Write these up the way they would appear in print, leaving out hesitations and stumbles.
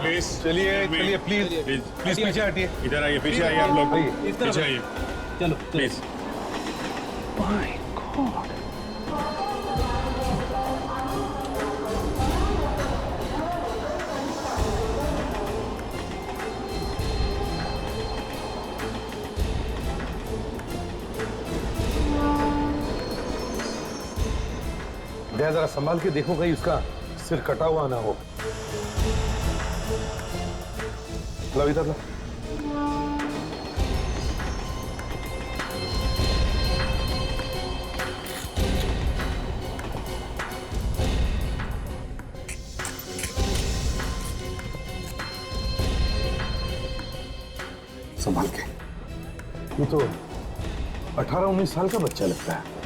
Please. चलिए चलिए please please पीछे हटिए। इधर आइए, पीछे आइए आप लोग, पीछे आइए चलो प्लीज। दया जरा संभाल के देखो कहीं उसका सिर कटा हुआ ना हो। लो इधर लो। संभाल के। ये तो 18-19 साल का बच्चा लगता है।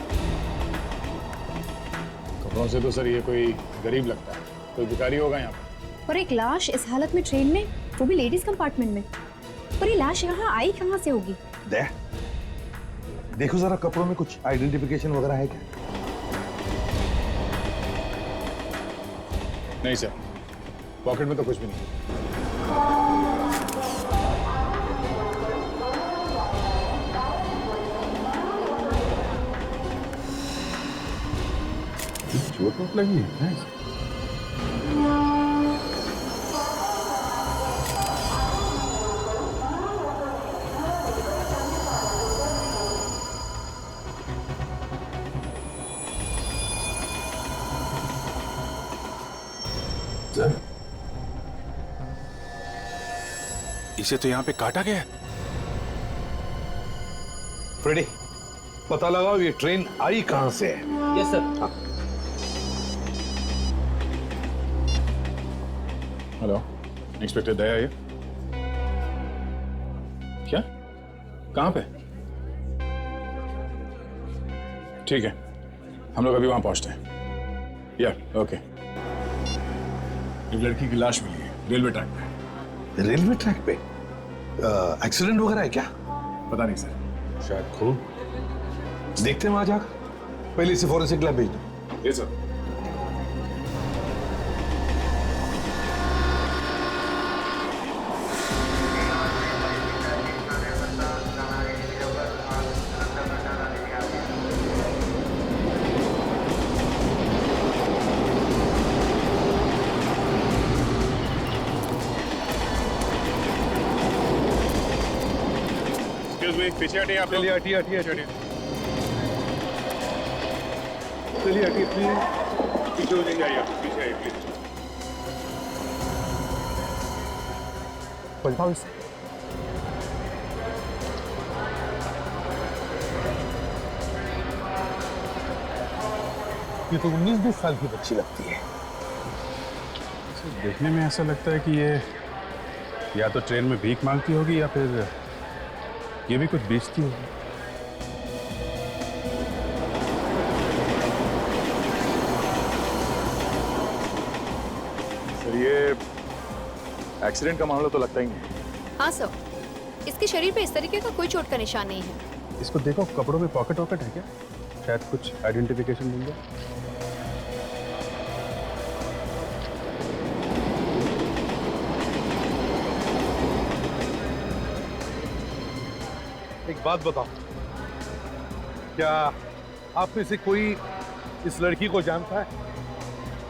कपड़ों से तो सर ये कोई गरीब लगता है, कोई भिखारी होगा यहाँ पर। और एक लाश इस हालत में ट्रेन में, वो भी लेडीज कंपार्टमेंट में। पर ये लाश यहाँ आई कहाँ से होगी? देखो जरा कपड़ों में कुछ आइडेंटिफिकेशन वगैरह है क्या? नहीं सर, पॉकेट में तो कुछ भी नहीं। चोट वोट लगी है? इसे तो यहाँ पे काटा गया है। फ्रेडी, पता लगाओ ये ट्रेन आई कहां से है। Yes sir. हेलो, इंस्पेक्टर दया ये क्या? कहाँ पे? ठीक है, हम लोग अभी वहां पहुंचते हैं। या ओके। एक लड़की की लाश मिली है रेलवे ट्रैक पे। रेलवे ट्रैक पे एक्सीडेंट वगैरह है क्या? पता नहीं सर। शायद खून। देखते हैं वहां जाकर। पहले इसे फॉरेंसिक लैब भेज दो। ये सर। पीछे हटिए आप। चलिए हटिए हटिए हटिए। चलिए हटिए प्लीज। पीछे हो जाइए आप, पीछे आइए प्लीज। पलटाओ इसे। ये तो 19-20 साल की बच्ची लगती है। देखने में ऐसा लगता है कि ये या तो ट्रेन में भीख मांगती होगी या फिर ये भी कुछ बेचती होगी। सर ये एक्सीडेंट का मामला तो लगता ही नहीं। हाँ सर, इसके शरीर पे इस तरीके का कोई चोट का निशान नहीं है। इसको देखो, कपड़ों में पॉकेट वॉकेट है क्या? शायद कुछ आइडेंटिफिकेशन मिल जाए। एक बात बताओ, क्या आप में से कोई इस लड़की को जानता है?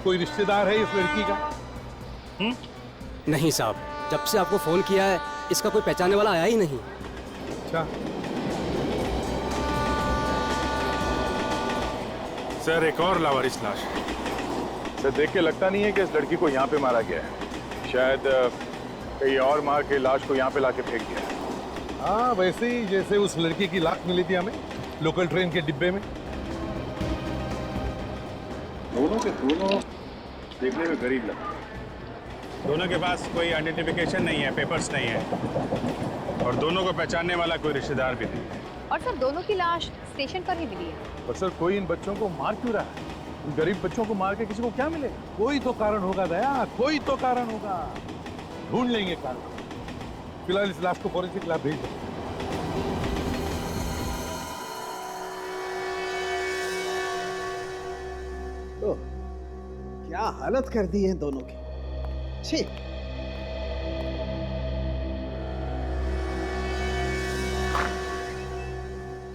कोई रिश्तेदार है इस लड़की का? नहीं साहब, जब से आपको फोन किया है इसका कोई पहचानने वाला आया ही नहीं। अच्छा, सर एक और लावारिस लाश। सर देख के लगता नहीं है कि इस लड़की को यहाँ पे मारा गया है। शायद कहीं और मार के लाश को यहाँ पे लाके फेंक दिया है। हाँ वैसे ही जैसे उस लड़की की लाश मिली थी हमें लोकल ट्रेन के डिब्बे में। दोनों के दोनों देखने में गरीब लगते हैं। दोनों के पास कोई आइडेंटिफिकेशन नहीं है, पेपर्स नहीं है, और दोनों को पहचानने वाला कोई रिश्तेदार भी नहीं है। और सर दोनों की लाश स्टेशन पर ही मिली है। पर सर कोई इन बच्चों को मार क्यों रहा है? इन गरीब बच्चों को मार के किसी को क्या मिले? कोई तो कारण होगा दया, कोई तो कारण होगा। ढूंढ लेंगे कारण। फिलहाल इस लाश को फॉरेंसिक लैब भेज दो। तो क्या हालत कर दी है दोनों की। छी।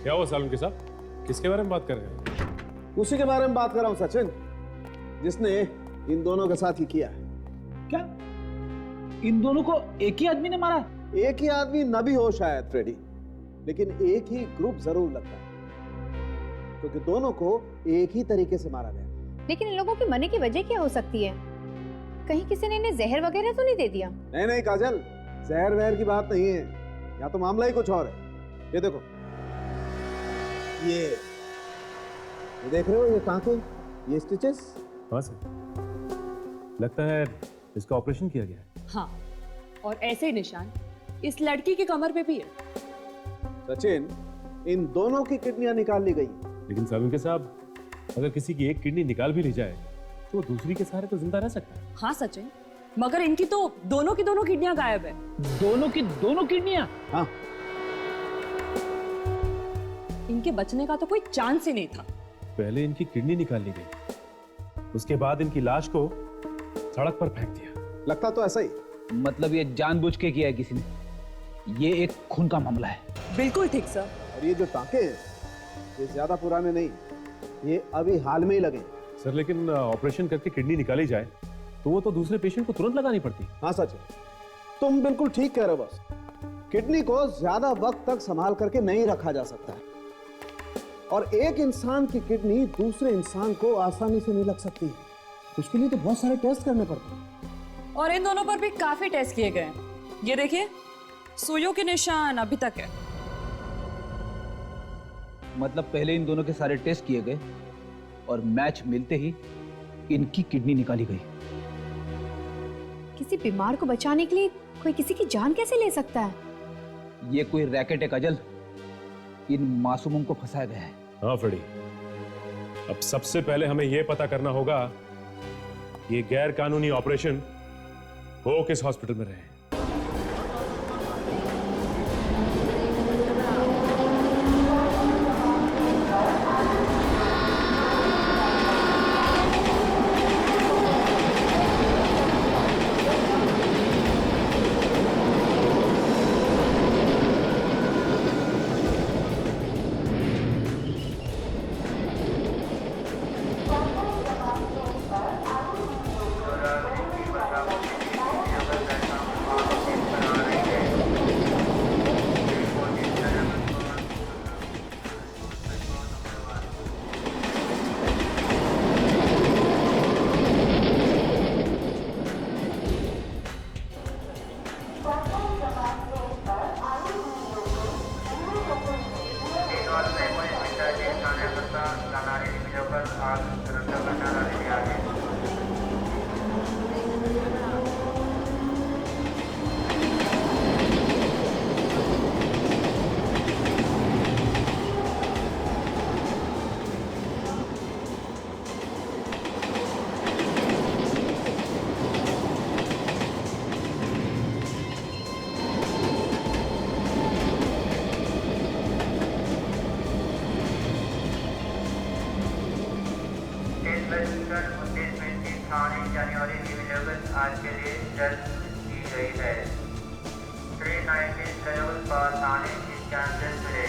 क्या हुआ सालुंके साहब, किसके बारे में बात कर रहे हैं? उसी के बारे में बात कर रहा हूं सचिन, जिसने इन दोनों के साथ ही किया है। क्या इन दोनों को एक ही आदमी ने मारा? एक ही आदमी न भी हो शायद फ्रेडी, लेकिन एक ही ग्रुप जरूर लगता है, क्योंकि दोनों को एक ही तरीके से मारा गया। लेकिन इन लोगों के मरने की वजह क्या हो सकती है? कहीं किसी ने इन्हें जहर वगैरह तो नहीं दे दिया? नहीं नहीं काजल, जहर वहर की बात नहीं है, या तो मामला ही कुछ और है। ये देखो, ये देख रहे हो, ये टांके, ये स्टिचेस। हाँ सर, लगता है इसका ऑपरेशन किया गया है। हाँ, और ऐसे निशान इस लड़की की कमर पे भी है। सचिन, इन दोनों की किडनियां निकाल ली गई। लेकिन सालुंके साहब, अगर किसी की एक किडनी निकाल भी ली जाए तो वो दूसरी के सहारे तो जिंदा रह सकता है। हाँ सचिन, मगर इनकी तो दोनों की दोनों किडनियां गायब है। दोनों की दोनों किडनियां? हाँ, इनके बचने का तो कोई चांस ही नहीं था। पहले इनकी किडनी निकाल ली गई, उसके बाद इनकी लाश को सड़क पर फेंक दिया। लगता तो ऐसा ही। मतलब ये जानबूझ के किया है किसी ने? ये एक खून का मामला है। बिल्कुल ठीक सर। और ये जो टांके हैं, ये ज्यादा पुराने नहीं, ये अभी हाल में ही लगे। सर लेकिन ऑपरेशन करके किडनी निकाली जाए तो वो तो दूसरे पेशेंट को तुरंत लगानी पड़ती। हाँ सचिन, तुम बिल्कुल ठीक कह रहे हो। बस किडनी को ज्यादा वक्त तक संभाल करके नहीं रखा जा सकता है, और एक इंसान की किडनी दूसरे इंसान को आसानी से नहीं लग सकती। उसके लिए तो बहुत सारे टेस्ट करने पड़ते हैं। और इन दोनों पर भी काफी टेस्ट किए गए हैं। ये देखिए, सुइयों के निशान अभी तक है। मतलब पहले इन दोनों के सारे टेस्ट किए गए और मैच मिलते ही इनकी किडनी निकाली गई। किसी बीमार को बचाने के लिए कोई किसी की जान कैसे ले सकता है? ये कोई रैकेट है काजल, इन मासूमों को फंसाया गया है। हाँ फ्रेडी, अब सबसे पहले हमें यह पता करना होगा ये गैर कानूनी ऑपरेशन वो किस हॉस्पिटल में रहे। आज के लिए दर्ज की गई है। 319 करोड़ पर थाने की चांसेस मिले।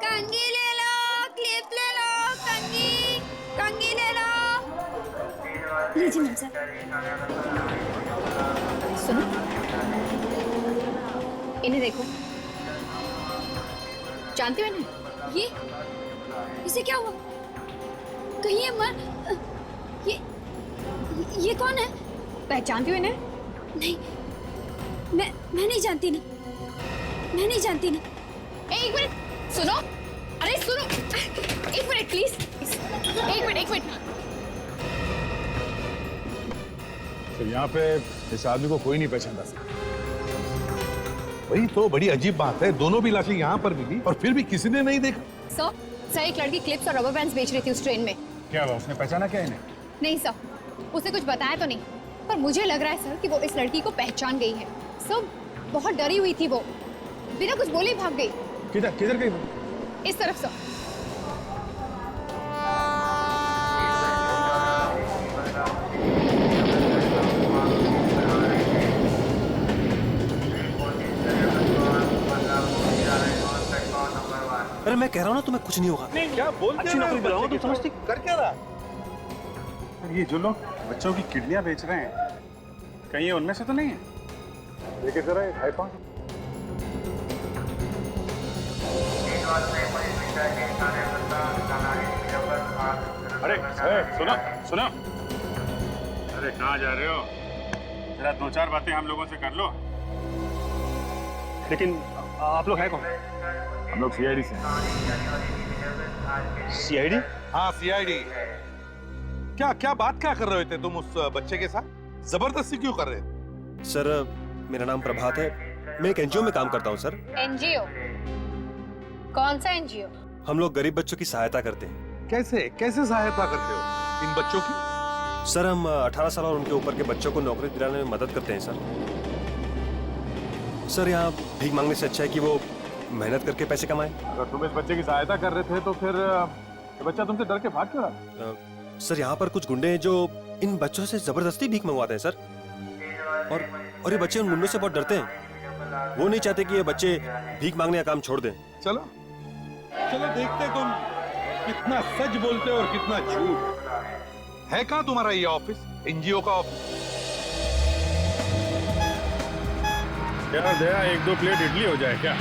कंघी ले लो, क्लिप ले लो, कंघी ले लो। लीजिए मैम सर। सुनो, इन्हें देखो। जानते हो इन्हें? इसे क्या हुआ? कहीं ये ये कौन है? पहचानती हो इन्हें? नहीं, मैं नहीं जानती ना। मैं नहीं जानती ना। एक मिनट सुनो। अरे सुनो, एक मिनट प्लीज। एक मिनट। तो यहाँ पे इस आदमी को कोई नहीं पहचानता। वही तो बड़ी अजीब बात है, दोनों भी लाशें यहाँ पर मिली और फिर भी किसी ने नहीं देखा। सर एक लड़की क्लिप्स और रबर बैंड्स बेच रही थी उस ट्रेन में। क्या हुआ, उसने पहचाना क्या इन्हें? नहीं सर, उसे कुछ बताया तो नहीं, पर मुझे लग रहा है सर कि वो इस लड़की को पहचान गई है। सर बहुत डरी हुई थी वो, बिना कुछ बोले ही भाग गई। किधर किधर गई? इस तरफ से। अरे मैं कह रहा हूँ ना तुम्हें कुछ नहीं होगा। नहीं क्या बोल अच्छी नौकरी दिलाऊंगा, तुम समझती कर क्या रहा? ये जो लोग बच्चों की किडनियां बेच रहे हैं, कहीं ये उनमें से तो नहीं है? देखिए जरा ये हाई पास। अरे सुनो सुनो, अरे कहाँ जा रहे हो? जरा दो चार बातें हम लोगों से कर लो। लेकिन आप लोग हैं कौन? हम लोग सीआईडी से। सीआईडी? हाँ सीआईडी। क्या क्या बात क्या कर रहे थे तुम उस बच्चे के साथ? जबरदस्ती क्यों कर रहे थे? सर मेरा नाम प्रभात है, मैं एक एनजीओ में काम करता हूँ सर। एनजीओ? कौन सा एनजीओ? हम लोग गरीब बच्चों की सहायता करते हैं। कैसे कैसे सहायता करते हो इन बच्चों की? सर हम 18 साल और उनके ऊपर के बच्चों को नौकरी दिलाने में मदद करते हैं सर। सर यहाँ भीख मांगने से अच्छा है कि वो मेहनत करके पैसे कमाएं। अगर तुम इस बच्चे की सहायता कर रहे थे तो फिर ये बच्चा तुमसे डर के भाग क्यों रहा? सर यहाँ पर कुछ गुंडे हैं जो इन बच्चों से जबरदस्ती भीख मंगवाते हैं सर। और ये बच्चे उन गुंडों से बहुत डरते हैं। वो नहीं चाहते कि ये बच्चे भीख मांगने का काम छोड़ दें। चलो चलो देखते तुम कितना सच बोलते हो और कितना झूठ। है कहाँ तुम्हारा ये ऑफिस, एनजीओ का ऑफिस? यार दया, एक दो प्लेट इडली हो जाए क्या?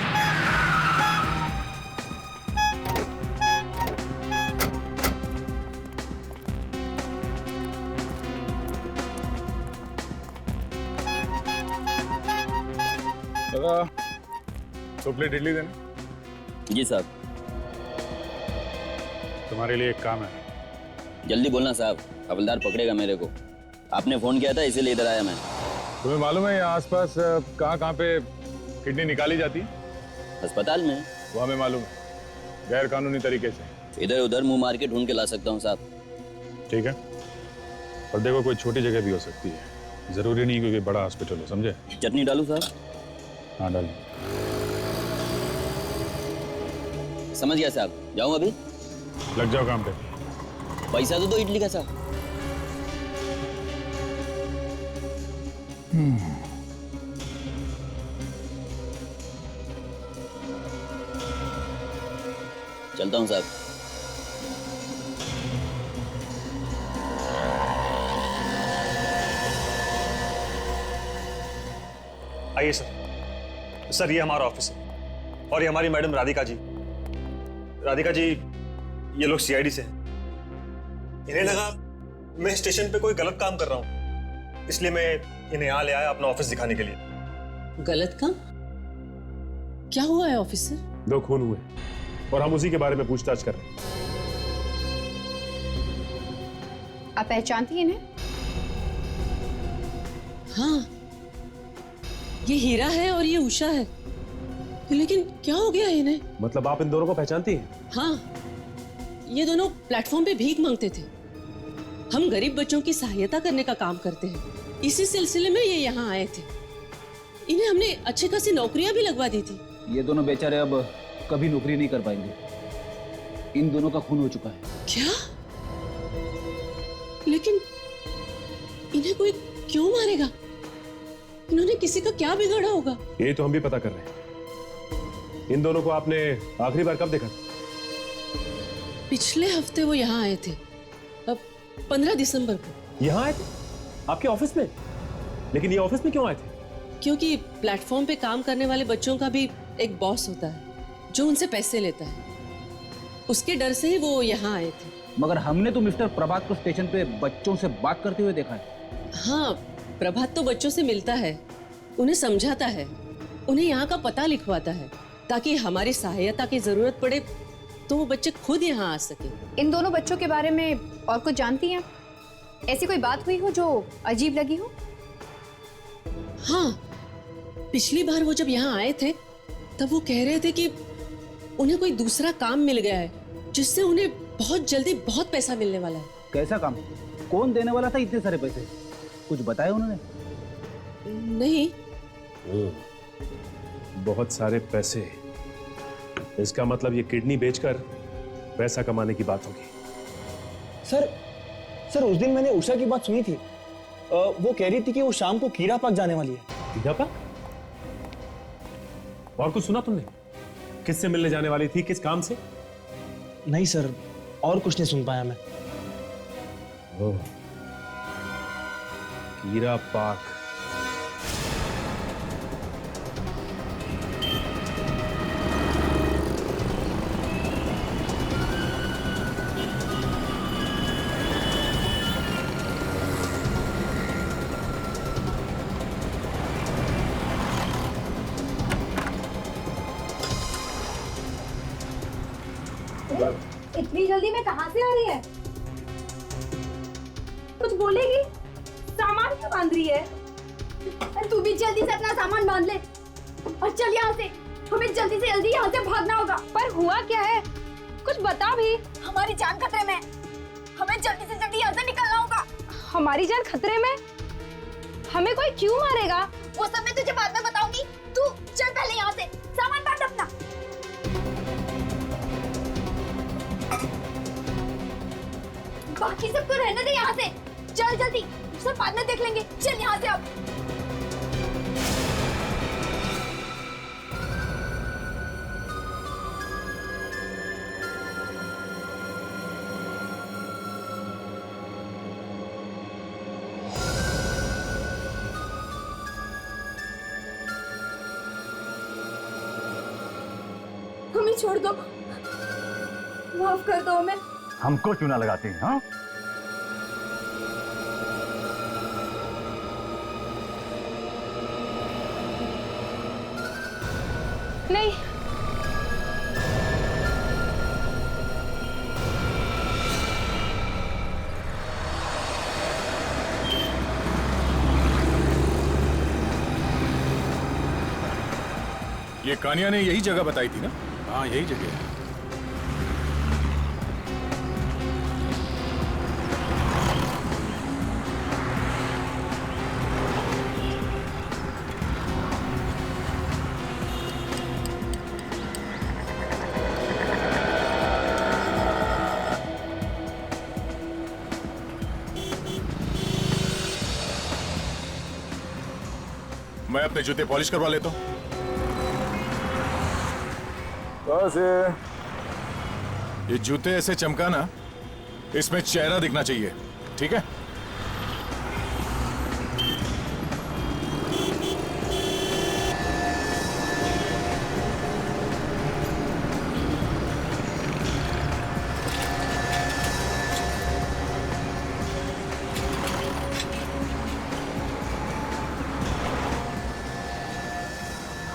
दादा, दो प्लेट इडली देना। जी साहब। तुम्हारे लिए एक काम है। जल्दी बोलना साहब, हवलदार पकड़ेगा मेरे को। आपने फोन किया था इसीलिए इधर आया मैं। तुम्हें मालूम है यहाँ आसपास कहाँ पे किडनी निकाली जाती है? अस्पताल में। वो हमें मालूम है, गैर कानूनी तरीके से। इधर उधर मुंह मार के ढूंढ के ला सकता हूँ साहब। ठीक है, और देखो कोई छोटी जगह भी हो सकती है, जरूरी नहीं कोई बड़ा हॉस्पिटल हो, समझे? चटनी डालूं साहब? हाँ डाल। समझ गया साहब, जाऊं अभी? लग जाओ काम पे। पैसा तो दो इडली का साहब। चलता हूं साहब। आइए सर। सर ये हमारा ऑफिस है और ये हमारी मैडम राधिका जी। राधिका जी ये लोग सीआईडी से हैं। इन्हें लगा मैं स्टेशन पे कोई गलत काम कर रहा हूं, इसलिए मैं इन्हें यहाँ ले आया अपना ऑफिस दिखाने के लिए। गलत काम? क्या हुआ है ऑफिसर? 2 खून हुए और हम उसी के बारे में पूछताछ कर रहे हैं। आप पहचानती हैं इन्हें? हाँ, ये हीरा है और ये उषा है, लेकिन क्या हो गया इन्हें? मतलब आप इन दोनों को पहचानती हैं? हाँ, ये दोनों प्लेटफॉर्म पे भीख मांगते थे। हम गरीब बच्चों की सहायता करने का काम करते हैं। इसी सिलसिले में ये यहाँ आए थे। इन्हें हमने अच्छी खासी नौकरियां भी लगवा दी थी। ये दोनों बेचारे अब कभी नौकरी नहीं कर पाएंगे। इन दोनों का खून हो चुका है। क्या? लेकिन इन्हें कोई क्यों मारेगा? इन्होंने किसी का क्या बिगाड़ा होगा? ये तो हम भी पता कर रहे हैं। इन दोनों को आपने आखिरी बार कब देखा था? पिछले हफ्ते वो यहाँ आए थे, अब 15 दिसंबर को। यहाँ आए थे? आपके ऑफिस में? लेकिन ये ऑफिस में क्यों आए थे? क्योंकि प्लेटफॉर्म पे काम करने वाले बच्चों का भी एक बॉस होता है जो उनसे पैसे लेता है। उसके डर से ही वो यहाँ आए थे। मगर हमने तो मिस्टर प्रभात को स्टेशन पे बच्चों से बात करते हुए देखा है। हाँ, प्रभात तो बच्चों से मिलता है, उन्हें समझाता है, उन्हें यहाँ का पता लिखवाता है, ताकि हमारी सहायता की जरूरत पड़े तो वो बच्चे खुद यहाँ आ सके। इन दोनों बच्चों के बारे में और कुछ जानती हैं? ऐसी कोई बात हुई हो जो अजीब लगी हो? हाँ, पिछली बार वो जब यहाँ आए थे तब वो कह रहे थे कि उन्हें कोई दूसरा काम मिल गया है जिससे उन्हें बहुत जल्दी बहुत पैसा मिलने वाला है। कैसा काम? कौन देने वाला था इतने सारे पैसे? कुछ बताया उन्होंने? नहीं। बहुत सारे पैसे। इसका मतलब ये किडनी बेचकर पैसा कमाने की बात होगी। सर उस दिन मैंने उषा की बात सुनी थी। वो कह रही थी कि वो शाम को कीड़ा पार्क जाने वाली है। कीड़ा पार्क? और कुछ सुना तुमने? किससे मिलने जाने वाली थी, किस काम से? नहीं सर, और कुछ नहीं सुन पाया मैं। ओह, कीड़ा पार्क। इतनी जल्दी में कहाँ से आ रही है? कुछ बोलेगी? सामान क्यों बांध रही है? तू भी जल्दी से अपना सामान बांध ले और चल यहाँ से। हमें जल्दी से जल्दी यहाँ से भागना होगा। पर हुआ क्या है? कुछ बता भी। हमारी जान खतरे में। हमें जल्दी से जल्दी यहाँ से निकलना होगा। हमारी जान खतरे में? हमें कोई क्यों मारेगा? वो सब मैं तुझे बाद में बताऊंगी। तू चल पहले यहाँ से, सामान बांध अपना। बाकी सबको रहने दे यहाँ से। चल जल्दी, सब बाद में देख लेंगे। चल यहाँ से अब। हमें छोड़ दो, माफ कर दो हमें। हमको चूना लगाती हैं, हाँ? नहीं, ये कानिया ने यही जगह बताई थी ना? हाँ, यही जगह है। मैं अपने जूते पॉलिश करवा लेता हूँ। बस ये जूते ऐसे चमकाना, इसमें चेहरा दिखना चाहिए, ठीक है?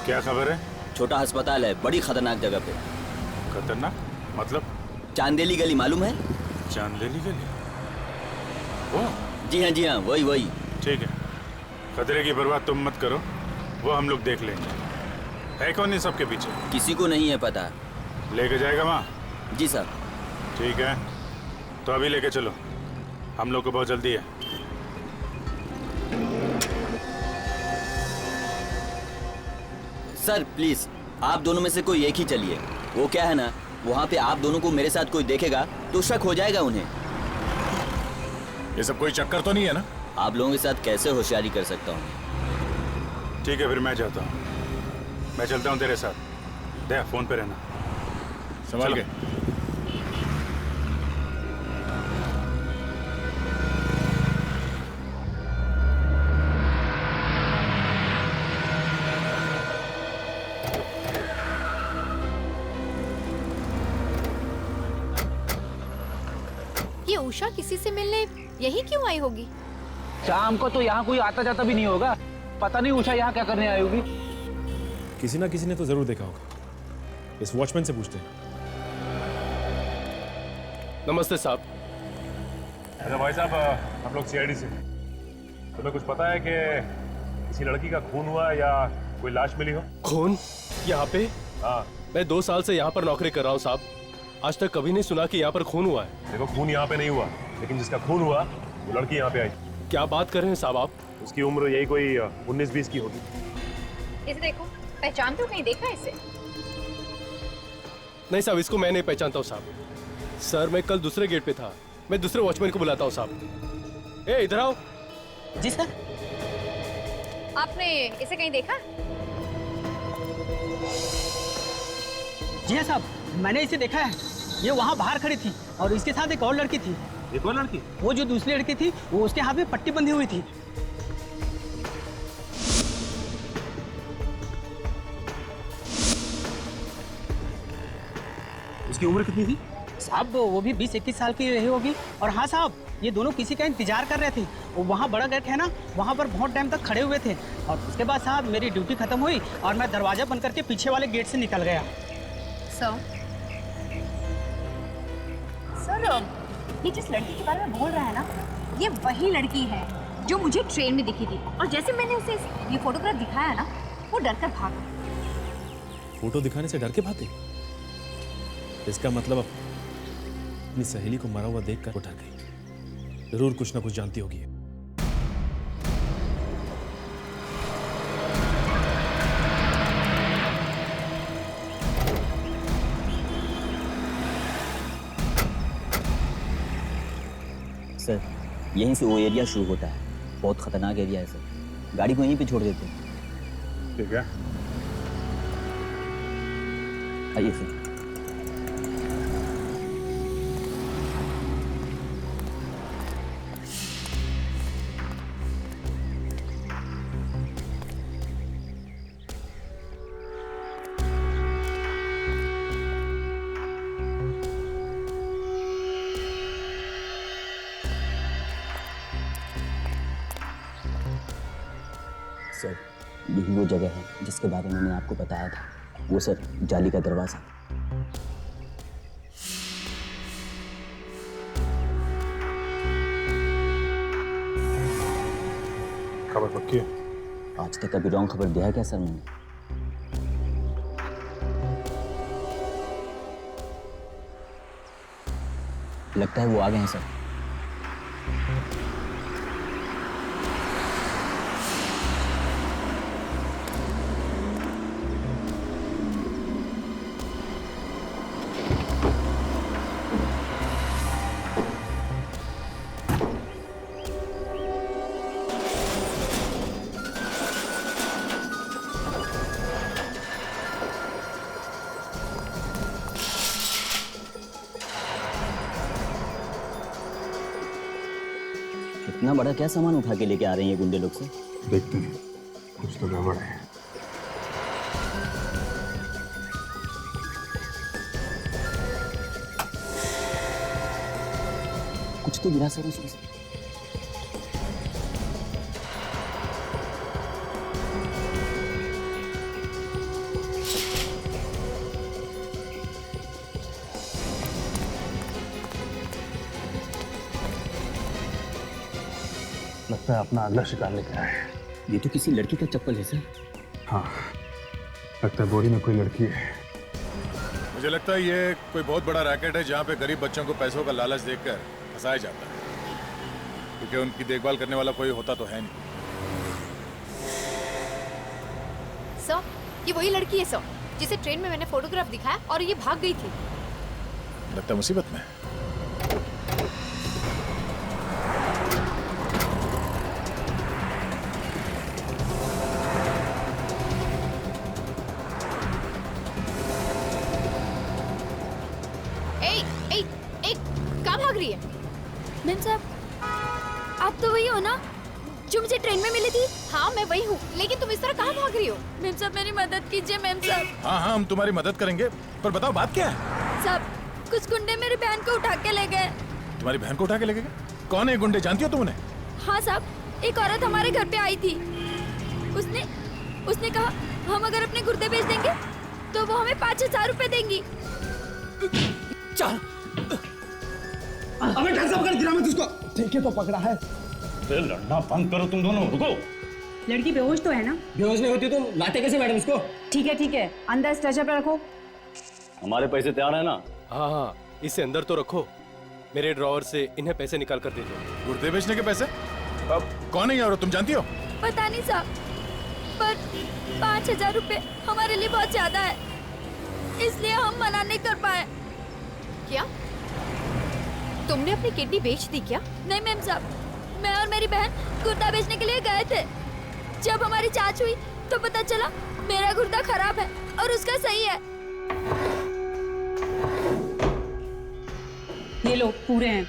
क्या खबर है? छोटा अस्पताल है, बड़ी खतरनाक जगह पे। खतरनाक मतलब? चांदेली गली मालूम है? चांदेली गली? वो? जी हाँ, वही। ठीक है, खतरे की परवाह तुम मत करो, वो हम लोग देख लेंगे। है कौन इन सबके पीछे? किसी को नहीं है पता। लेके जाएगा वहाँ? जी सर। ठीक है, तो अभी लेके चलो, हम लोग को बहुत जल्दी है। सर प्लीज, आप दोनों में से कोई एक ही चलिए। वो क्या है ना, वहाँ पे आप दोनों को मेरे साथ कोई देखेगा तो शक हो जाएगा उन्हें। ये सब कोई चक्कर तो नहीं है ना? आप लोगों के साथ कैसे होशियारी कर सकता हूँ? ठीक है, फिर मैं जाता हूँ। मैं चलता हूँ तेरे साथ। दे फोन पे रहना। संभाल के। ये उषा किसी से मिलने यही क्यों आई होगी? शाम को तो यहाँ कोई आता जाता भी नहीं होगा। पता नहीं उषा यहाँ क्या करने आई होगी। किसी ना किसी ने तो जरूर देखा होगा। इस वॉचमैन से पूछते हैं। नमस्ते साहब। अच्छा भाई साहब, हम लोग सीआईडी से। तुम्हें कुछ पता है कि किसी लड़की का खून हुआ या कोई लाश मिली हो? खून यहाँ पे? हाँ। मैं 2 साल से यहाँ पर नौकरी कर रहा हूँ साहब। आज तक कभी नहीं सुना कि यहाँ पर खून हुआ है। देखो, खून यहाँ पे नहीं हुआ, लेकिन जिसका खून हुआ वो लड़की यहाँ पे आई। क्या बात कर रहे हैं साहब आप? उसकी उम्र यही कोई 19-20 की होगी। इसे देखो, पहचानते हो, कहीं देखा है इसे? नहीं साहब, इसको मैं नहीं पहचानता हूँ साहब। सर मैं कल दूसरे गेट पे था, मैं दूसरे वॉचमैन को बुलाता हूँ साहब। ए इधर आओ। जी सर। आपने इसे कहीं देखा? जी हाँ साहब, मैंने इसे देखा है। ये वहाँ बाहर खड़ी थी और इसके साथ एक और लड़की थी। एक और लड़की? वो जो दूसरी लड़की थी वो उसके हाथ में पट्टी बंधी हुई थी। उसकी उम्र कितनी थी? साहब वो भी 20-21 साल की रही होगी। और हाँ साहब, ये दोनों किसी का इंतजार कर रहे थे। वो वहाँ बड़ा गेट है ना, वहाँ पर बहुत टाइम तक खड़े हुए थे। और उसके बाद साहब मेरी ड्यूटी खत्म हुई और मैं दरवाजा बंद करके पीछे वाले गेट से निकल गया। सर, ये जिस लड़की के बारे में बोल रहा है ना, ये वही लड़की है जो मुझे ट्रेन में दिखी थी। और जैसे मैंने उसे ये फोटोग्राफ दिखाया ना, वो डर कर भागा। फोटो दिखाने से डर के भागे? इसका मतलब अपनी सहेली को मरा हुआ देखकर वो डर गई। जरूर कुछ ना कुछ जानती होगी। सर यहीं से वो एरिया शुरू होता है, बहुत खतरनाक एरिया है सर। गाड़ी को यहीं पे छोड़ देते हैं। ठीक है, आइए सर। सर यही वो जगह है जिसके बारे में मैंने आपको बताया था। वो सर जाली का दरवाजा। खबर पक्की है? आज तक कभी रॉन्ग खबर दिया है क्या सर मैंने? लगता है वो आ गए हैं सर। इतना बड़ा क्या सामान उठा के लेके आ रहे हैं ये गुंडे लोग से? देखते हैं, कुछ तो गड़बड़ है। कुछ तो गिरा सर उसमें से। लगता है अपना अगला शिकार लेकर आए। ये तो किसी लड़की का चप्पल है सर। हाँ, लगता है बोरी में कोई लड़की है। मुझे लगता है ये कोई बहुत बड़ा रैकेट है जहाँ पे गरीब बच्चों को पैसों का लालच देकर फंसाया जाता है, क्योंकि उनकी देखभाल करने वाला कोई होता तो है नहीं। सर, ये वही लड़की है सर, जिसे ट्रेन में मैंने फोटोग्राफ दिखाया और ये भाग गई थी। लगता है मुसीबत में। मैम साहब, आप तो वही हो ना जो मुझे ट्रेन में मिली थी? हाँ मैं वही हूँ, लेकिन तुम इस तरह कहाँ भाग रही हो? मैम साहब मेरी मदद कीजिए मैम साहब। हाँ हाँ हम तुम्हारी मदद करेंगे, पर बताओ बात क्या है? साहब कुछ गुंडे मेरी बहन को उठा के ले गए। तुम्हारी बहन को उठा के ले गए? कौन है गुंडे, जानती हो तुम उन्हें? हाँ साहब, एक औरत हमारे घर पे आई थी। उसने कहा हम अगर अपने गुर्दे बेच देंगे तो वो हमें 5,000 रुपए देंगी। चल अबे ढंग से पकड़, गिरा मत उसको। ठीक है तो पकड़ा है। लड़ना बंद करो तुम दोनों, रुको। लड़की बेहोश तो है ना? बेहोश नहीं होती तो लाते कैसे मैडम इसको? ठीक है, अंदर स्ट्रेचर पे रखो। हमारे पैसे तैयार है ना? हाँ हाँ, इसे अंदर तो रखो। मेरे ड्रॉवर से इन्हें पैसे निकाल कर दे दो। गुर्दे बेचने के पैसे? अब कौन है ये औरत, तुम जानती हो? पता नहीं साहब, पर 5,000 रुपए हमारे लिए बहुत ज्यादा है, इसलिए हम मना नहीं कर पाए। क्या तुमने अपनी किडनी बेच दी क्या? नहीं मैम साहब, मैं और मेरी बहन गुर्दा बेचने के लिए गए थे। जब हमारी जांच हुई तो पता चला मेरा गुर्दा खराब है और उसका सही है। ये लो पूरे हैं।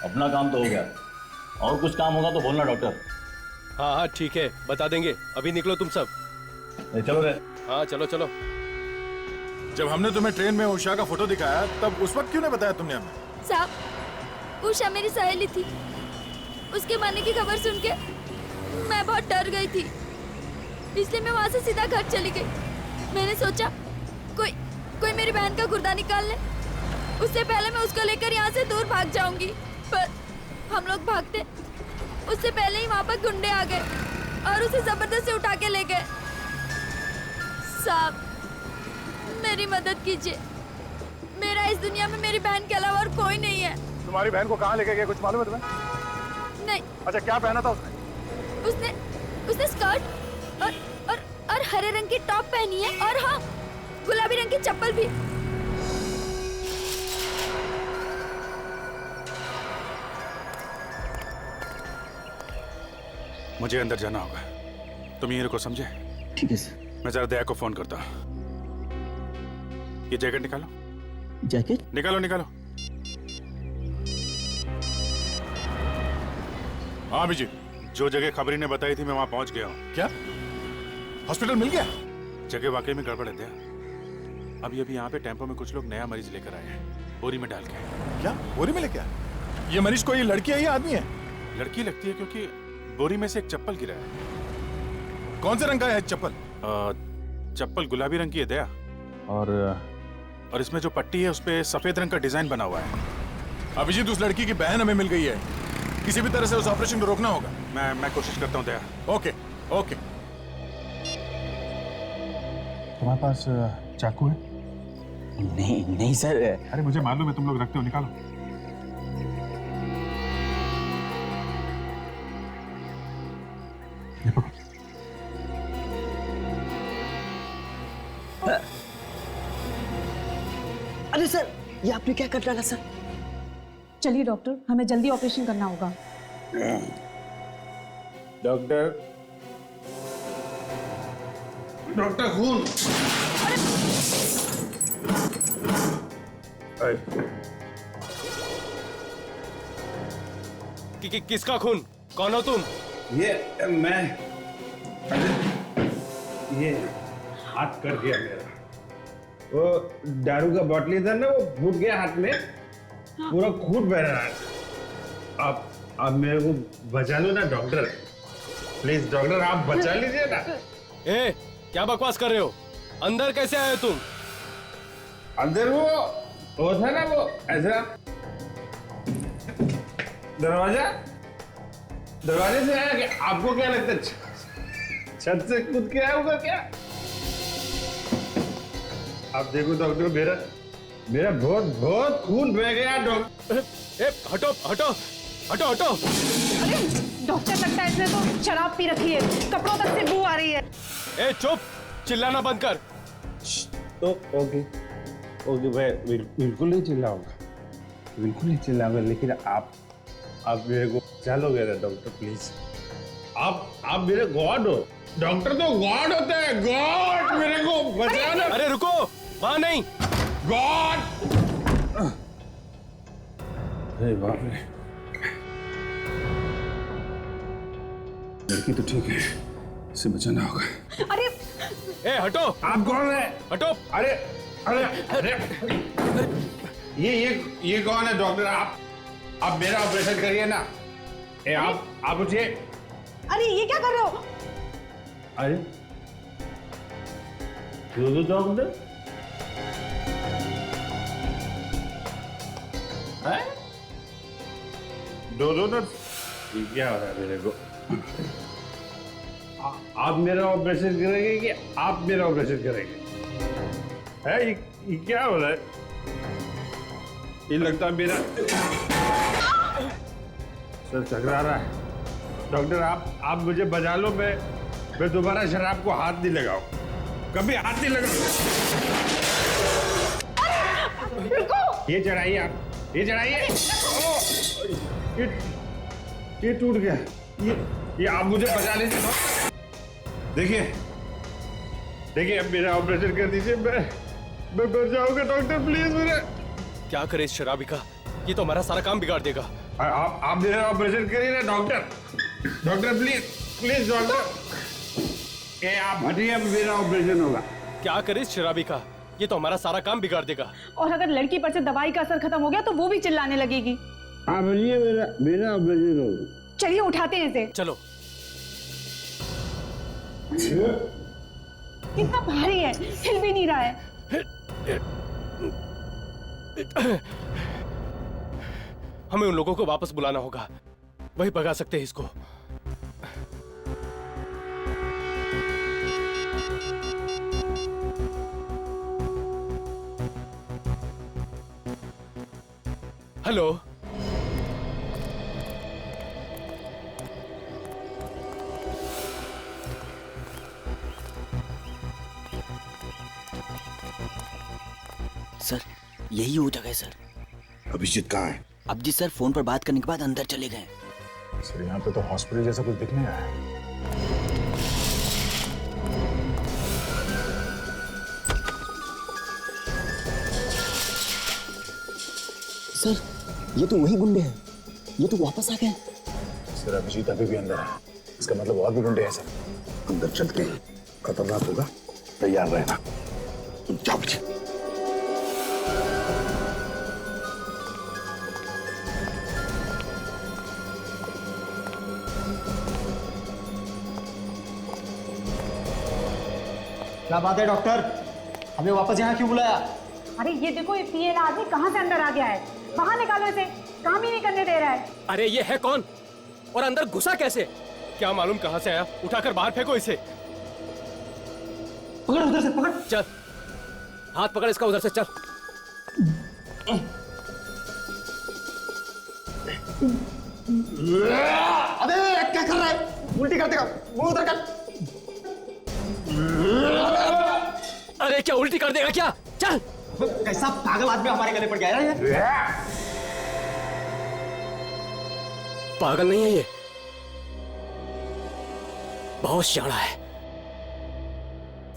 अपना काम तो हो गया, और कुछ काम होगा तो बोलना डॉक्टर। हाँ हाँ ठीक है, बता देंगे। अभी निकलो तुम सब। चलो रे। हाँ चलो चलो। जब हमने तुम्हें ट्रेन में उषा का फोटो दिखाया तब उस वक्त क्यों नहीं बताया तुमने हमें? साहब, उषा मेरी सहेली थी। उसके मरने की खबर सुन के मैं बहुत डर गई थी, इसलिए मैं वहाँ से सीधा घर चली गई। मैंने सोचा कोई मेरी बहन का गुर्दा निकाल ले, उससे पहले मैं उसको लेकर यहाँ से दूर भाग जाऊंगी। पर हम लोग भागते, उससे पहले ही वहाँ पर गुंडे आ गए और उसे जबरदस्ती उठा के ले गए। साहब, मेरी मदद कीजिए। मेरा इस दुनिया में मेरी बहन के अलावा और कोई नहीं है। तुम्हारी बहन को कहाँ लेके गए, कुछ मालूम है तुम्हें? नहीं। अच्छा, क्या पहना था उसने? उसने स्कर्ट और हरे रंग की टॉप पहनी है, और हाँ, गुलाबी रंग की चप्पल भी। मुझे अंदर जाना होगा, तुम यहीं रुको, समझे? ठीक है सर। मैं जरा दया को फोन करता हूँ। ये जैकेट निकालो। जैकेट? निकालो निकालो। हाँ अभिजीत, जो जगह खबरी ने बताई थी मैं वहां पहुंच गया हूँ। क्या हॉस्पिटल मिल गया? जगह वाकई में गड़बड़ है दया। अभी अभी यहाँ पे टेम्पो में कुछ लोग नया मरीज लेकर आए हैं, बोरी में डाल के। क्या बोरी में लेके आए? ये मरीज कोई लड़की है या आदमी है? लड़की लगती है, क्योंकि बोरी में से एक चप्पल गिरा है। कौन से रंग का है चप्पल? चप्पल गुलाबी रंग की है दया, और इसमें जो पट्टी है उस पे सफेद रंग का डिजाइन बना हुआ है। अभिजीत, उस लड़की की बहन हमें मिल गई है, किसी भी तरह से उस ऑपरेशन को रोकना होगा। मैं कोशिश करता हूँ दया। Okay okay. तुम्हारे पास चाकू है? नहीं सर। अरे मुझे मालूम है तुम लोग रखते हो, निकालो। अरे सर, ये आपने क्या कर डाला सर? चलिए डॉक्टर, हमें जल्दी ऑपरेशन करना होगा। डॉक्टर खून। किसका खून? कौन हो तुम? ये मैं, ये हाथ कर दिया मेरा। वो दारू का बॉटली था ना, वो फूट गया हाथ में, पूरा खून बह रहा है। आप मेरे को बचा लो ना डॉक्टर, प्लीज डॉक्टर, आप बचा लीजिए ना। ए, क्या बकवास कर रहे हो? अंदर कैसे आए तुम? अंदर वो था ना, वो ऐसा दरवाजे से आया। क्या आपको क्या लगता है छत से कूद के आया होगा क्या? आप देखो डॉक्टर, मेरा बहुत खून बह गया डॉक्टर। हटो हटो हटो हटो। अरे डॉक्टर, लगता है इसने तो शराब पी रखी है, कपड़ों तक से बू आ रही है। ए चुप, चिल्लाना बंद कर। तो ओके मैं बिल्कुल नहीं चिल्लाऊंगा, बिल्कुल नहीं चिल्लाऊंगा, लेकिन आप मेरे को बचा लोगे ना डॉक्टर, प्लीज। आप मेरे गॉड हो डॉक्टर, तो गॉड होता है, गॉड, मेरे को बचाना। अरे रुको, वहां नहीं, गॉड। अरे बाप रे, लड़की तो ठीक है, इसे बचाना होगा। अरे ए हटो। आप कौन है? हटो। अरे अरे अरे ये कौन है डॉक्टर? आप मेरा ऑपरेशन करिए ना। आप उठिए। अरे ये क्या कर रहे हो? अरे डॉक्टर दो क्या हो रहा है मेरे को? आप मेरा ऑपरेशन करेंगे कि आप मेरा ऑपरेशन करेंगे? है ये क्या हो रहा है? ये लगता है मेरा सर टकरा रहा है। डॉक्टर आप मुझे बचा लो, मैं दोबारा शराब को हाथ नहीं लगाऊं, कभी हाथ नहीं लगाऊं। ये चढ़ाइए आप, ये चढ़ाइए। ये टूट गया। ये आप मुझे बचा लीजिए। देखिए अब मेरा ऑपरेशन कर दीजिए, मैं मर जाऊंगा डॉक्टर, प्लीज मेरे। क्या करे इस शराबी का, ये तो हमारा सारा काम बिगाड़ देगा। आप मेरा ऑपरेशन करिए ना डॉक्टर, प्लीज डॉक्टर। ये आप हटिए, मेरा ऑपरेशन होगा। क्या करे इस शराबी का, ये तो हमारा सारा काम बिगाड़ देगा। और अगर लड़की पर से दवाई का असर खत्म हो गया तो वो भी चिल्लाने लगेगी। आप हटिए, मेरा ऑपरेशन होगा। चलिए उठाते हैं इसे। चलो। कितना भारी है, हिल भी नहीं रहा है। हमें उन लोगों को वापस बुलाना होगा, वही भगा सकते हैं इसको। हेलो, सर यही वो जगह है सर। अभिजीत कहाँ है? अभिजीत सर फोन पर बात करने के बाद अंदर चले गए। सर यहाँ पे तो हॉस्पिटल जैसा कुछ दिखने आया है। सर ये तो वही गुंडे हैं, ये तो वापस आ गए। सर अभिजीत अभी भी अंदर है, इसका मतलब और भी गुंडे हैं सर। अंदर चल के खतरनाक होगा, तैयार रहना। तुम जाओ पीछे। क्या बात है डॉक्टर, हमें वापस यहाँ क्यों बुलाया? अरे ये देखो, ये पिए आदमी कहाँ से अंदर आ गया है। बाहर निकालो इसे, काम ही नहीं करने दे रहा है। अरे ये है कौन और अंदर घुसा कैसे? क्या मालूम कहाँ से आया, उठाकर बाहर फेंको इसे। पकड़ उधर से, पकड़। चल हाथ पकड़ इसका, उधर से चल। अबे क्या कर रहा है, उल्टी कर देगा, मुंह उधर कर। अरे क्या उल्टी कर देगा क्या? चल। कैसा पागल आदमी हमारे गले पड़ गया है ये? पागल नहीं है ये, बहुत शाना है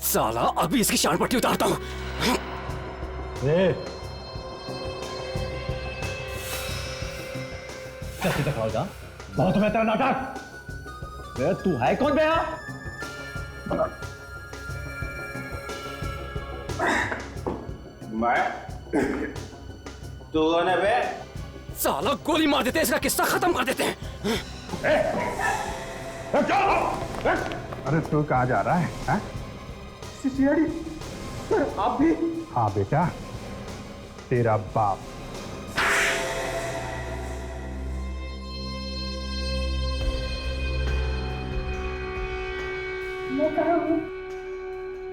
साला। अभी इसकी शान पट्टी उतारता हूं। कैसे दिखाओगा? बहुत बेहतर नाटक। तू है कौन बे? मैं तू कौन है बे? साला गोली मार देते हैं, इसका किस्सा खत्म कर देते हैं। अरे तू कहाँ जा रहा है? हाँ? आप भी? हाँ बेटा, तेरा बाप।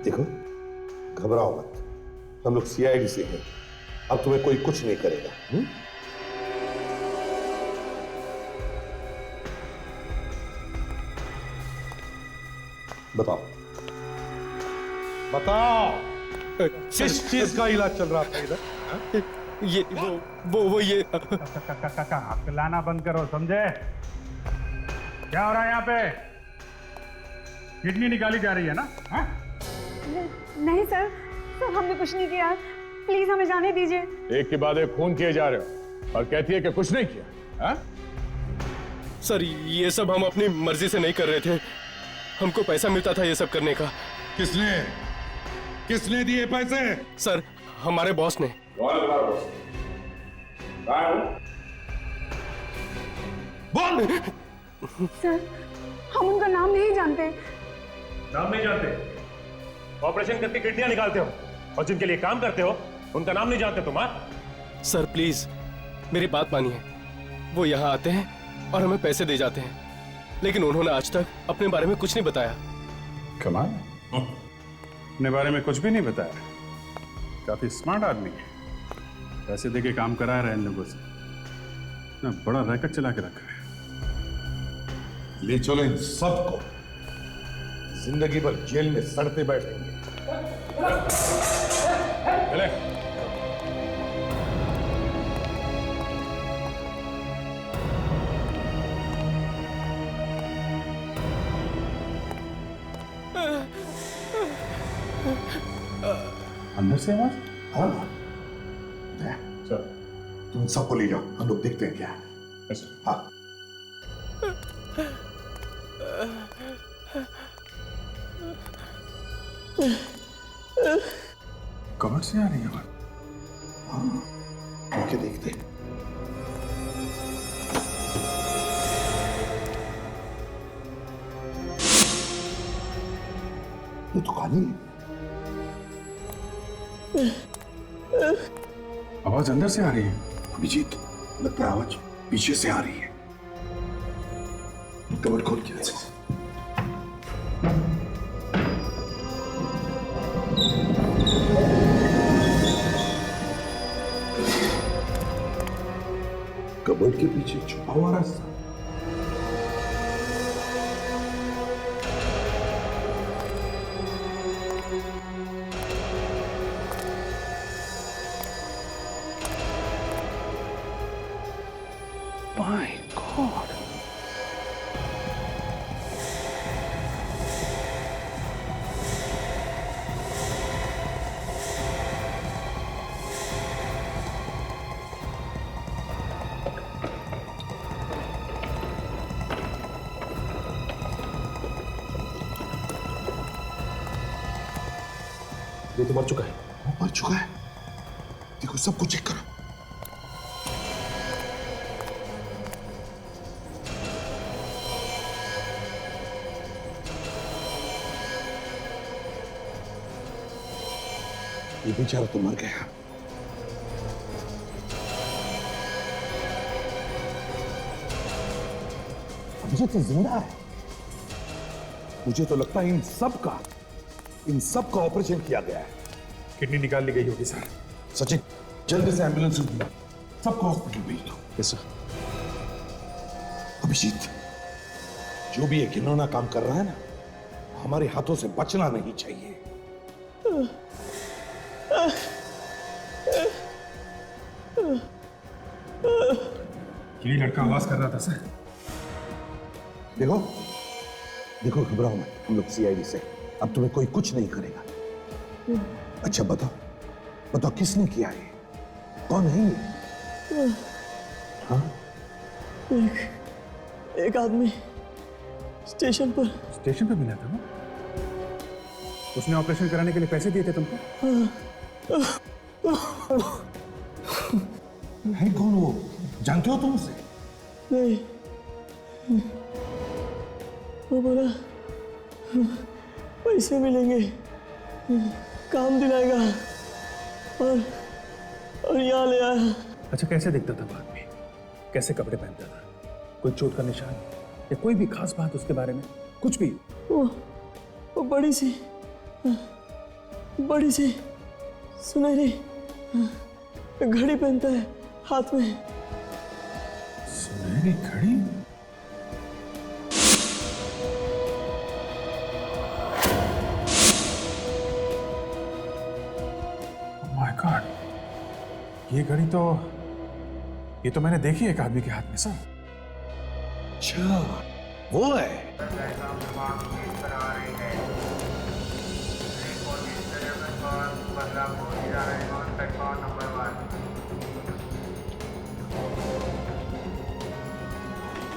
देखो घबराओ मत, हम लोग सीआईडी से हैं, अब तुम्हें कोई कुछ नहीं करेगा। बताओ किस चीज का इलाज चल रहा था इधर? ये वो ये हकलाना बंद करो, समझे? क्या हो रहा है यहाँ पे? किडनी निकाली जा रही है ना? हा? नहीं सर, हमने कुछ नहीं किया, प्लीज हमें जाने दीजिए। एक के बाद एक खून किए जा रहे हो और कहती है कि कुछ नहीं किया। हा? सर ये सब हम अपनी मर्जी से नहीं कर रहे थे, हमको पैसा मिलता था ये सब करने का। किसने दिए पैसे? सर हमारे बॉस ने। बोल। सर हम उनका नाम नहीं जानते। नाम नहीं जानते? ऑपरेशन करके किडनियां निकालते हो और जिनके लिए काम करते हो उनका नाम नहीं जानते तुम? सर प्लीज मेरी बात मानिए, वो यहाँ आते हैं और हमें पैसे दे जाते हैं, लेकिन उन्होंने आज तक अपने बारे में कुछ नहीं बताया। कमाल, अपने बारे में कुछ भी नहीं बताया। काफी स्मार्ट आदमी है, पैसे देके काम करा रहा है इन लोगों से, इतना बड़ा रैकेट चला के रखा है। ले चलो इन सबको, जिंदगी भर जेल में सड़ते बैठेंगे। चले। अंदर से आवाज? हाँ सर, तुम सबको ले जाओ, हम लोग देखते हैं क्या है। हाँ कमर से आ रही है आवाज? हाँ, ओके देखते हैं। ये तो खाली है। आवाज अंदर से आ रही है। अभिजीत, लगता है आवाज पीछे से आ रही है। कमर खोल के ऐसे। कबर्ड के पीछे छुपा हुआ रास्ता। My God. ये तो मर चुका है। वो मर चुका है? देखो सबको चेक करो। ये बेचारा तो मर गया। मुझे तो जिंदा है। मुझे तो लगता है इन सब का ऑपरेशन किया गया है। किडनी निकाल ली गई होगी सर। सचिन, जल्दी से एम्बुलेंस बुलाओ, सबको हॉस्पिटल भेज दो। Yes sir. अभिजीत, जो भी ये घिनौना काम कर रहा है ना, हमारे हाथों से बचना नहीं चाहिए। यही लड़का आवाज कर रहा था सर। देखो देखो, घबराओ मत, हम लोग सीआईडी से, अब तुम्हें कोई कुछ नहीं करेगा। अच्छा बताओ किसने किया ये? कौन है ये? हाँ? एक आदमी स्टेशन पर मिला था ना? उसने ऑपरेशन कराने के लिए पैसे दिए थे तुमको? है कौन वो? जानते हो तुम उसे? नहीं, वो बोला पैसे मिलेंगे, काम दिलाएगा और यहाँ ले आया। अच्छा, कैसे दिखता था बाद में? कैसे कपड़े पहनता था? कोई चोट का निशान या कोई भी खास बात उसके बारे में? कुछ भी? वो बड़ी सी सुनहरी घड़ी पहनता है हाथ में। सुनहरी घड़ी? माय गॉड, ये घड़ी तो मैंने देखी एक आदमी के हाथ में सर। अच्छा, वो है।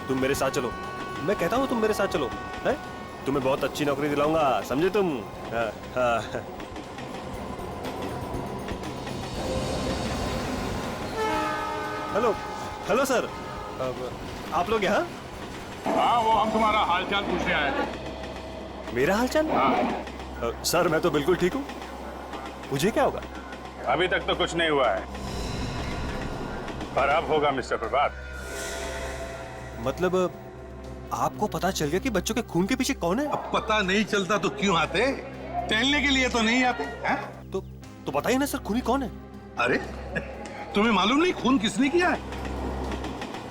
तुम मेरे साथ चलो, मैं कहता हूँ तुम मेरे साथ चलो, है? तुम्हें बहुत अच्छी नौकरी दिलाऊंगा, समझे तुम? हाँ, हाँ। हेलो सर, आप लोग यहाँ? हाँ, वो हम तुम्हारा हालचाल पूछने आए थे। मेरा हालचाल? हाँ। सर मैं तो बिल्कुल ठीक हूँ, मुझे क्या होगा? अभी तक तो कुछ नहीं हुआ है, पर अब होगा मिस्टर प्रभात। मतलब आपको पता चल गया कि बच्चों के खून के पीछे कौन है? अब पता नहीं चलता तो क्यों आते? टहलने के लिए तो नहीं आते हैं? तो बताइए ना सर, खूनी कौन है? अरे तुम्हें मालूम नहीं खून किसने किया है?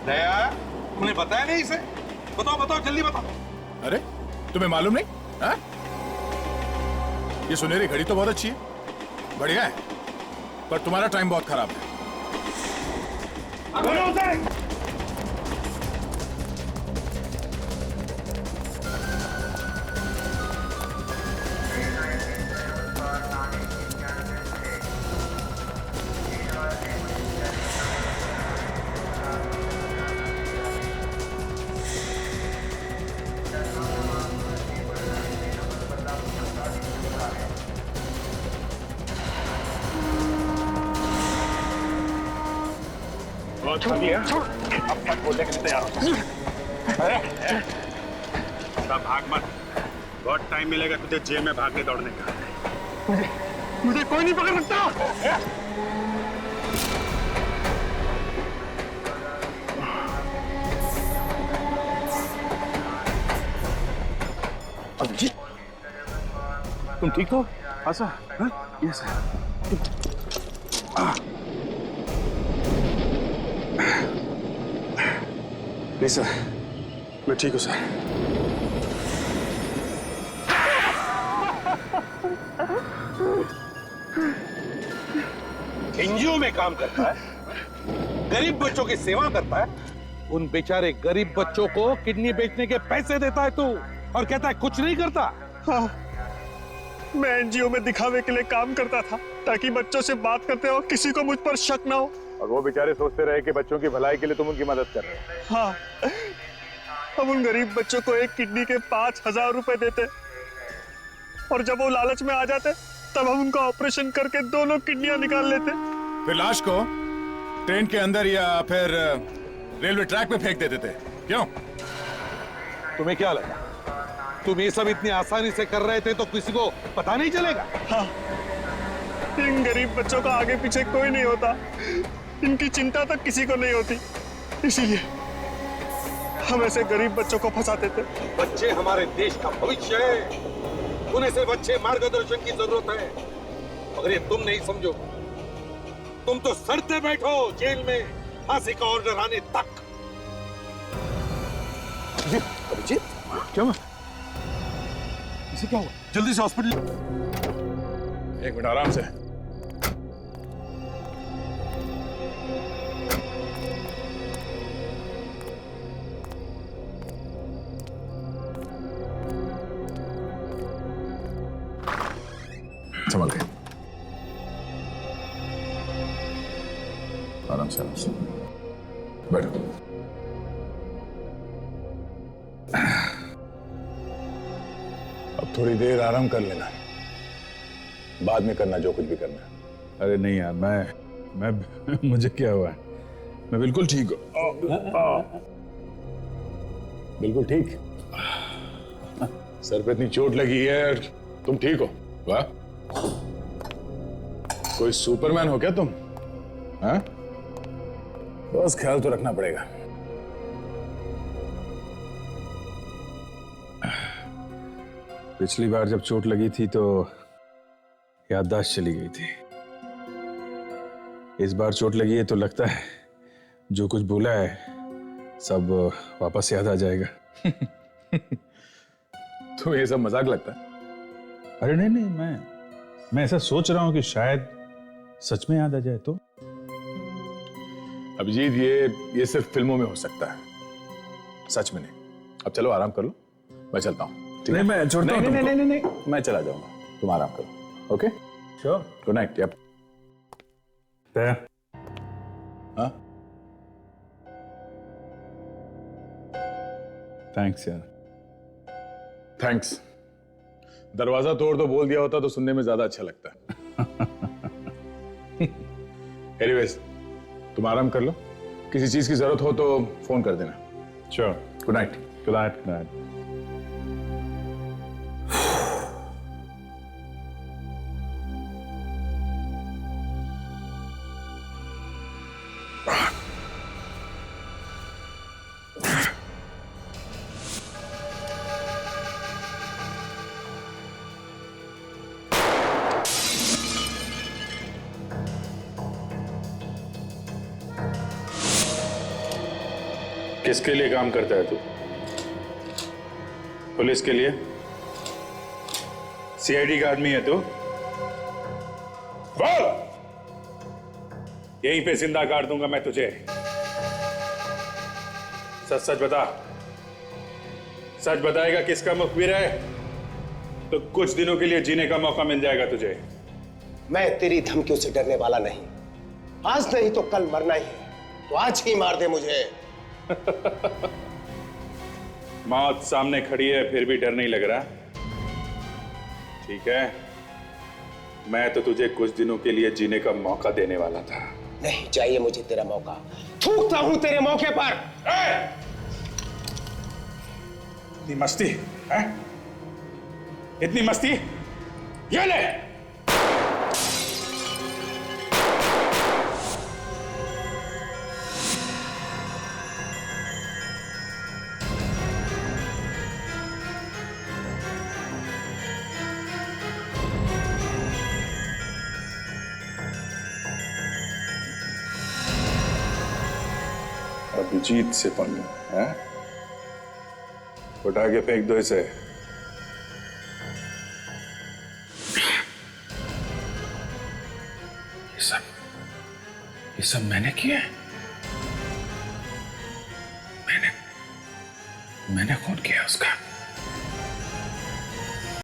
दया, उन्हें बताया नहीं इसे? बताओ बताओ जल्दी बताओ। अरे तुम्हें मालूम नहीं? हाँ? ये सुनहरी घड़ी तो बहुत अच्छी है, बढ़िया है, पर तुम्हारा टाइम बहुत खराब है। छोड़ दिया, अब तक बोलने के लिए तैयार होता। भाग मत, बहुत टाइम मिलेगा तुझे जेल में भागने दौड़ने का। मुझे कोई नहीं पकड़ सकता। अभिजीत, तुम ठीक हो? हाँ सर। हाँ? Yes sir. नहीं सर, मैं ठीक हूँ सर। एनजीओ में काम करता है, गरीब बच्चों की सेवा करता है, उन बेचारे गरीब बच्चों को किडनी बेचने के पैसे देता है तू, और कहता है कुछ नहीं करता। हाँ, मैं एनजीओ में दिखावे के लिए काम करता था ताकि बच्चों से बात करते हो किसी को मुझ पर शक ना हो। और वो बेचारे सोचते रहे कि बच्चों की भलाई के लिए तुम उनकी मदद कर रहे हो। हाँ, हम उन गरीब बच्चों को एक किडनी के 5,000 रुपए देते, और जब वो लालच में आ जाते तब हम उनका ऑपरेशन करके दोनों किडनियां निकाल लेते। फिर लाश को ट्रेन के अंदर या फिर रेलवे ट्रैक पे फेंक देते थे। क्यों? तुम्हें क्या लगा तुम ये सब इतनी आसानी से कर रहे थे तो किसी को पता नहीं चलेगा? हाँ, इन गरीब बच्चों का आगे पीछे कोई नहीं होता, इनकी चिंता तक किसी को नहीं होती, इसीलिए हम ऐसे गरीब बच्चों को फंसाते थे। बच्चे हमारे देश का भविष्य है, उन्हें सिर्फ अच्छे मार्गदर्शन की जरूरत है। मगर ये तुम नहीं समझो, तुम तो सड़ते बैठो जेल में फांसी का ऑर्डर आने तक। अभिजीत, क्या हुआ? इसे क्या हुआ? जल्दी से हॉस्पिटल। एक मिनट, आराम से। संभल के, आराम से, आराम से बैठो। अब थोड़ी देर आराम कर लेना, बाद में करना जो कुछ भी करना है। अरे नहीं यार, मैं मुझे क्या हुआ है? मैं बिल्कुल ठीक हूँ। बिल्कुल ठीक? सर पे इतनी चोट लगी है और तुम ठीक हो? वाह, कोई सुपरमैन हो क्या तुम? हाँ? बस ख्याल तो रखना पड़ेगा। पिछली बार जब चोट लगी थी तो याददाश्त चली गई थी। इस बार चोट लगी है तो लगता है जो कुछ बोला है सब वापस याद आ जाएगा। तुम्हें ये सब मजाक लगता है? अरे नहीं नहीं, मैं ऐसा सोच रहा हूं कि शायद सच में याद आ जाए तो। अभिजीत, ये सिर्फ फिल्मों में हो सकता है, सच में नहीं। अब चलो आराम कर लो, मैं चलता हूँ। नहीं, मैं छोड़ता हूँ। नहीं, मैं चला जाऊंगा, तुम आराम करो। Okay, sure. Good night. Yup. हाँ, थैंक्स यार। थैंक्स। दरवाजा तोड़ तो बोल दिया होता तो सुनने में ज्यादा अच्छा लगता है। एनीवेज, तुम आराम कर लो, किसी चीज की जरूरत हो तो फोन कर देना। Sure. Good night. Good night. Good night. किसके लिए काम करता है तू? पुलिस के लिए सीआईडी का आदमी है तू? बोल! यहीं पे जिंदा गाड़ दूंगा मैं तुझे। सच सच बता। सच बताएगा किसका मुखबिर है तो कुछ दिनों के लिए जीने का मौका मिल जाएगा तुझे। मैं तेरी धमकियों से डरने वाला नहीं। आज नहीं तो कल मरना ही है, तो आज ही मार दे मुझे। मौत सामने खड़ी है फिर भी डर नहीं लग रहा? ठीक है, मैं तो तुझे कुछ दिनों के लिए जीने का मौका देने वाला था। नहीं चाहिए मुझे तेरा मौका, थूकता हूं तेरे मौके पर। इतनी मस्ती है? इतनी मस्ती? ये ले! अभिजीत से पंगा है? उठा के फेंक दो इसे। ये सब मैंने किया है। मैंने खून किया उसका।